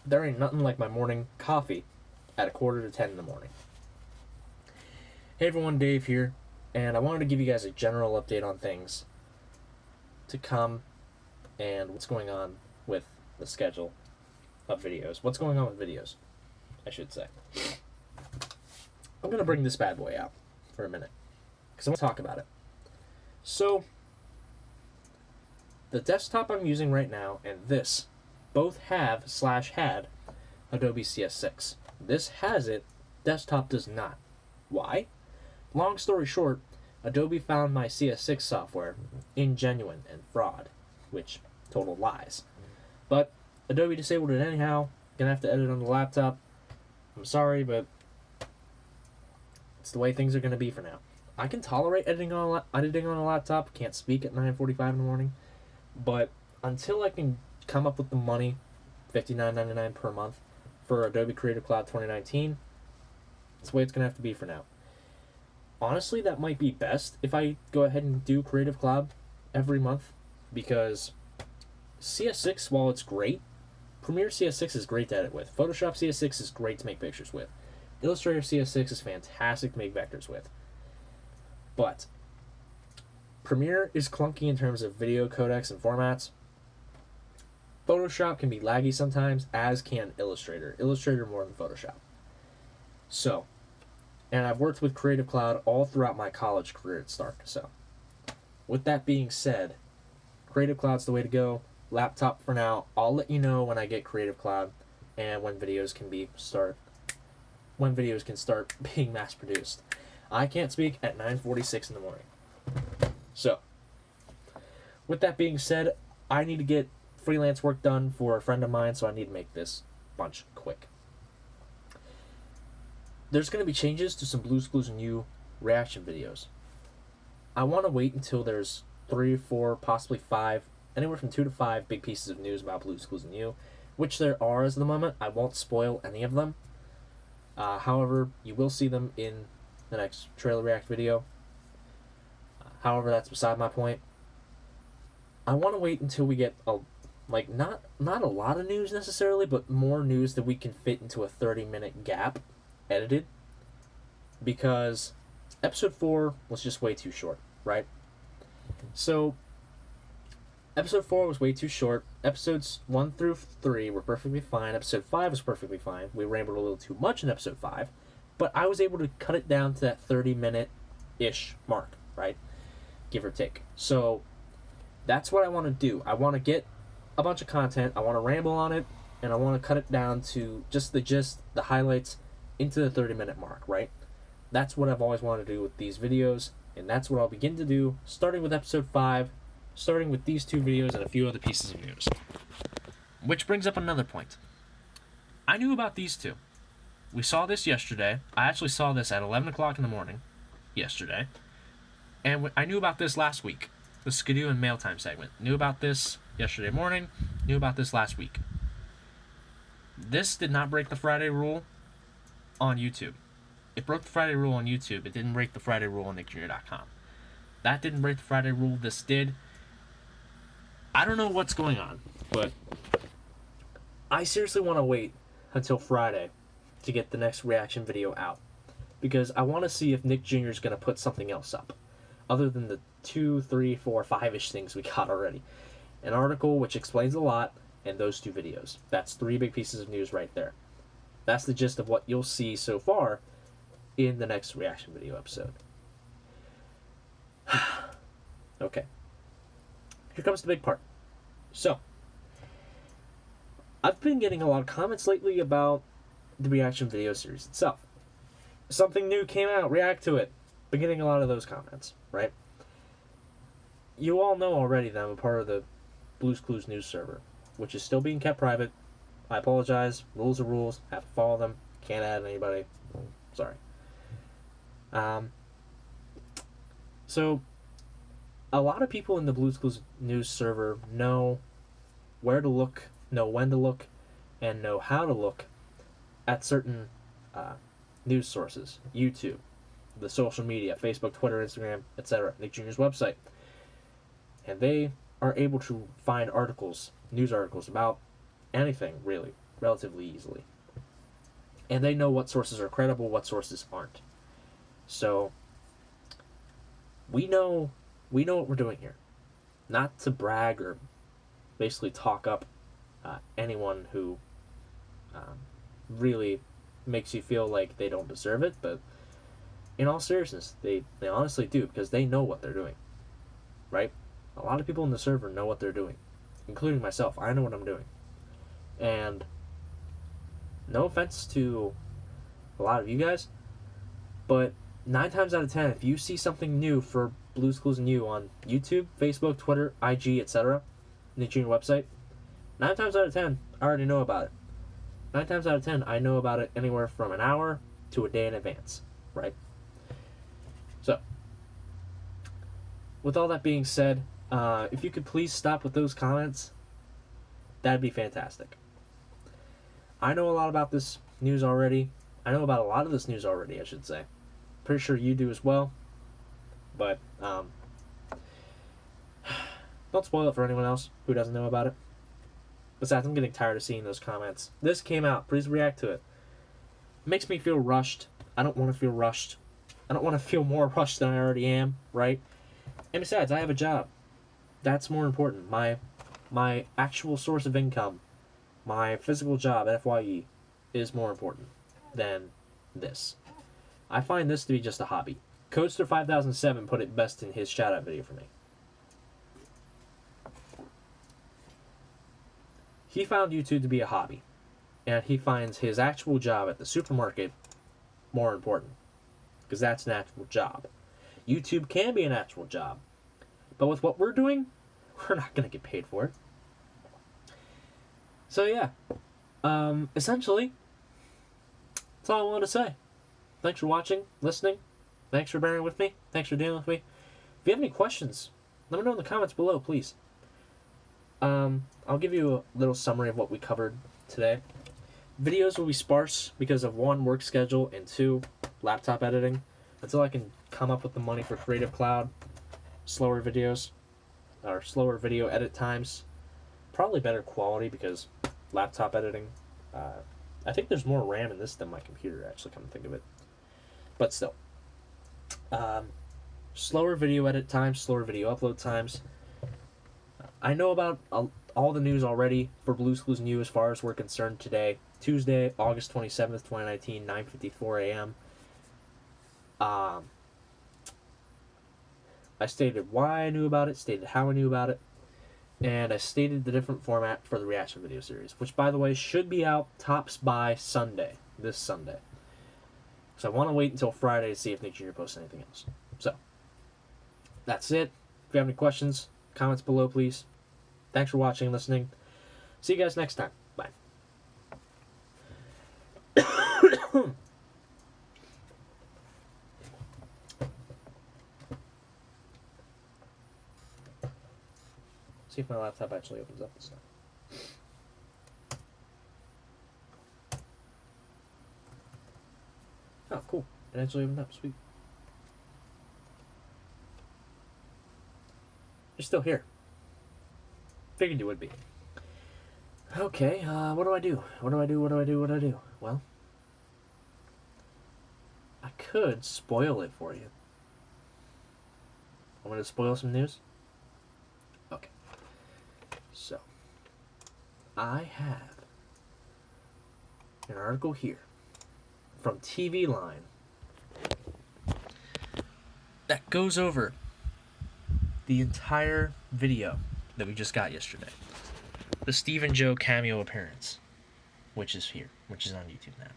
There ain't nothing like my morning coffee at 9:45 in the morning. Hey everyone, Dave here, and I wanted to give you guys a general update on things to come and what's going on with the schedule of videos. What's going on with videos, I should say. I'm going to bring this bad boy out for a minute because I want to talk about it. So, the desktop I'm using right now and this both have/had Adobe CS6. This has it, desktop does not. Why? Long story short, Adobe found my CS6 software ingenuine and fraud, which total lies. But Adobe disabled it anyhow. Gonna have to edit on the laptop. I'm sorry, but it's the way things are gonna be for now. I can tolerate editing on a laptop. Can't speak at 9:45 in the morning, but until I can come up with the money, $59.99 per month for Adobe Creative Cloud 2019, that's the way it's gonna have to be for now. Honestly, that might be best if I go ahead and do Creative Cloud every month, because CS6, while it's great, Premiere CS6 is great to edit with. Photoshop CS6 is great to make pictures with. Illustrator CS6 is fantastic to make vectors with. But Premiere is clunky in terms of video codecs and formats. Photoshop can be laggy sometimes, as can Illustrator. Illustrator more than Photoshop. So, and I've worked with Creative Cloud all throughout my college career at Stark. So, with that being said, Creative Cloud's the way to go. Laptop for now. I'll let you know when I get Creative Cloud and when videos can start being mass produced. I can't speak at 9:46 in the morning. So, with that being said, I need to get freelance work done for a friend of mine, so I need to make this bunch quick. There's going to be changes to some Blue's Clues and You reaction videos. I want to wait until there's 3, 4, possibly 5, anywhere from 2 to 5 big pieces of news about Blue's Clues and You, which there are as of the moment. I won't spoil any of them. However, you will see them in the next trailer react video. However, that's beside my point. I want to wait until we get not a lot of news necessarily, but more news that we can fit into a 30-minute gap edited, because episode 4 was just way too short, right? So episode 4 was way too short. Episodes 1 through 3 were perfectly fine. Episode 5 was perfectly fine. We rambled a little too much in episode 5, but I was able to cut it down to that 30-minute-ish mark, right? Give or take. So that's what I want to do. I want to get a bunch of content, I want to ramble on it, and I want to cut it down to just the gist, the highlights, into the 30-minute mark, right? That's what I've always wanted to do with these videos, and that's what I'll begin to do, starting with episode 5, starting with these 2 videos and a few other pieces of news. Which brings up another point. I knew about these 2. We saw this yesterday. I actually saw this at 11 o'clock in the morning yesterday. And I knew about this last week. The Skidoo and Mail Time segment. Knew about this yesterday morning. Knew about this last week. This did not break the Friday rule on YouTube. It broke the Friday rule on YouTube. It didn't break the Friday rule on NickJr.com. That didn't break the Friday rule. This did. I don't know what's going on, but I seriously want to wait until Friday to get the next reaction video out, because I want to see if Nick Jr. is going to put something else up other than the 2, 3, 4, 5-ish things we got already. An article which explains a lot, and those 2 videos. That's 3 big pieces of news right there. That's the gist of what you'll see so far in the next reaction video episode. Okay. Here comes the big part. So, I've been getting a lot of comments lately about the reaction video series itself. Something new came out, react to it. Been getting a lot of those comments, right? You all know already that I'm a part of the Blue's Clues news server, which is still being kept private. I apologize. Rules are rules. Have to follow them. Can't add anybody. Sorry. So, a lot of people in the Blue's Clues news server know where to look, know when to look, and know how to look at certain news sources. YouTube, the social media, Facebook, Twitter, Instagram, etc. Nick Jr.'s website. And they are able to find articles, news articles about anything really, relatively easily. And they know what sources are credible, what sources aren't. So we know what we're doing here. Not to brag or basically talk up anyone who really makes you feel like they don't deserve it, but in all seriousness, they honestly do, because they know what they're doing, right? A lot of people in the server know what they're doing, including myself. I know what I'm doing. And no offense to a lot of you guys, but 9 times out of 10, if you see something new for Blues Clues and You on YouTube, Facebook, Twitter, IG, etc., Nick Jr. website, 9 times out of 10, I already know about it. 9 times out of 10, I know about it anywhere from an hour to a day in advance, right? So, with all that being said, if you could please stop with those comments, that'd be fantastic. I know a lot about this news already. I know about a lot of this news already, I should say. Pretty sure you do as well. But, don't spoil it for anyone else who doesn't know about it. Besides, I'm getting tired of seeing those comments. This came out. Please react to it. It makes me feel rushed. I don't want to feel rushed. I don't want to feel more rushed than I already am, right? And besides, I have a job. That's more important. My actual source of income, my physical job at FYE, is more important than this. I find this to be just a hobby. Codester5007 put it best in his shout-out video for me. He found YouTube to be a hobby, and he finds his actual job at the supermarket more important, because that's an actual job. YouTube can be an actual job, but with what we're doing, we're not going to get paid for it. So yeah, essentially, that's all I wanted to say. Thanks for watching, listening. Thanks for bearing with me. Thanks for dealing with me. If you have any questions, let me know in the comments below, please. I'll give you a little summary of what we covered today. Videos will be sparse because of 1, work schedule, and 2, laptop editing. Until I can come up with the money for Creative Cloud, slower videos, or slower video edit times. Probably better quality because laptop editing. I think there's more RAM in this than my computer, actually, come to think of it. But still. Slower video edit times, slower video upload times. I know about all the news already for Blues Clues and You as far as we're concerned today. Tuesday, August 27th, 2019, 9:54 a.m. I stated why I knew about it, stated how I knew about it, and I stated the different format for the reaction video series, which, by the way, should be out tops by Sunday, this Sunday. So I want to wait until Friday to see if Nick Jr. posts anything else. So, that's it. If you have any questions, comments below, please. Thanks for watching and listening. See you guys next time. Bye. See if my laptop actually opens up this time. Oh, cool. It actually opened up. Sweet. You're still here. Figured you would be. Okay, what do I do? What do I do? Well, I could spoil it for you. I'm going to spoil some news? Okay. So, I have an article here from TV Line that goes over the entire video that we just got yesterday. The Steve and Joe cameo appearance, which is here, which is on YouTube now.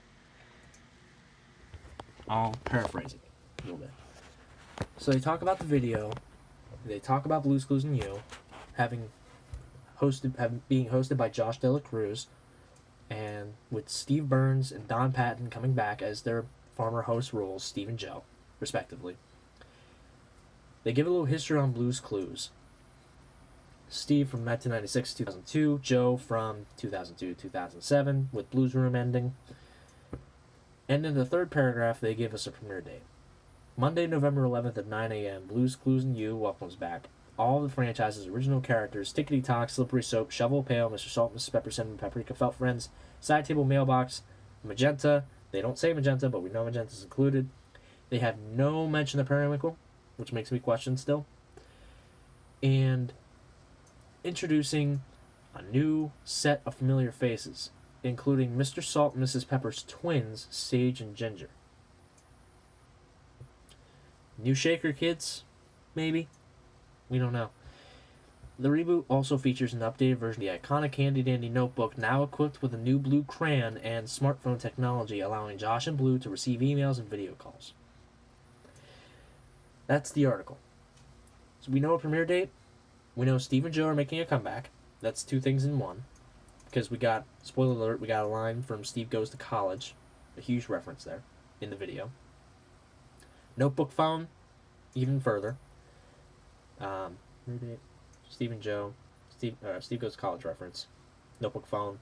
I'll paraphrase it a little bit. So they talk about the video, they talk about Blues Clues and You, being hosted by Josh Dela Cruz, and with Steve Burns and Don Patton coming back as their former host roles, Steve and Joe, respectively. They give a little history on Blues Clues. Steve from 1996 to 2002, Joe from 2002 to 2007, with Blues Room ending. And in the third paragraph, they give us a premiere date. Monday, November 11th at 9 a.m., Blues Clues and You welcomes back all the franchise's original characters: Tickety Tock, Slippery Soap, Shovel Pail, Mr. Salt, Mrs. Pepper, Cinnamon, Paprika, Felt Friends, Side Table Mailbox, Magenta. They don't say Magenta, but we know Magenta's included. They have no mention of Periwinkle, which makes me question still. And introducing a new set of familiar faces, including Mr. Salt and Mrs. Pepper's twins, Sage and Ginger. New Shaker Kids, maybe? We don't know. The reboot also features an updated version of the iconic Handy Dandy notebook, now equipped with a new blue crayon and smartphone technology, allowing Josh and Blue to receive emails and video calls. That's the article. So we know a premiere date. We know Steve and Joe are making a comeback. That's two things in one. Because we got, spoiler alert, we got a line from Steve Goes to College. A huge reference there in the video. Notebook phone, even further. Steve and Joe. Steve Goes to College reference. Notebook phone.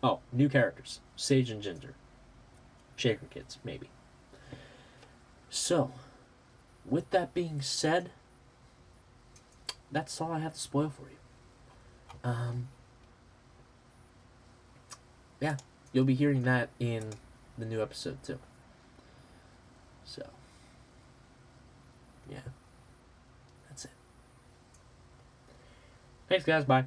Oh, new characters. Sage and Ginger. Shaker Kids, maybe. So, with that being said, that's all I have to spoil for you. Yeah, you'll be hearing that in the new episode too. So, yeah, that's it. Thanks, guys. Bye.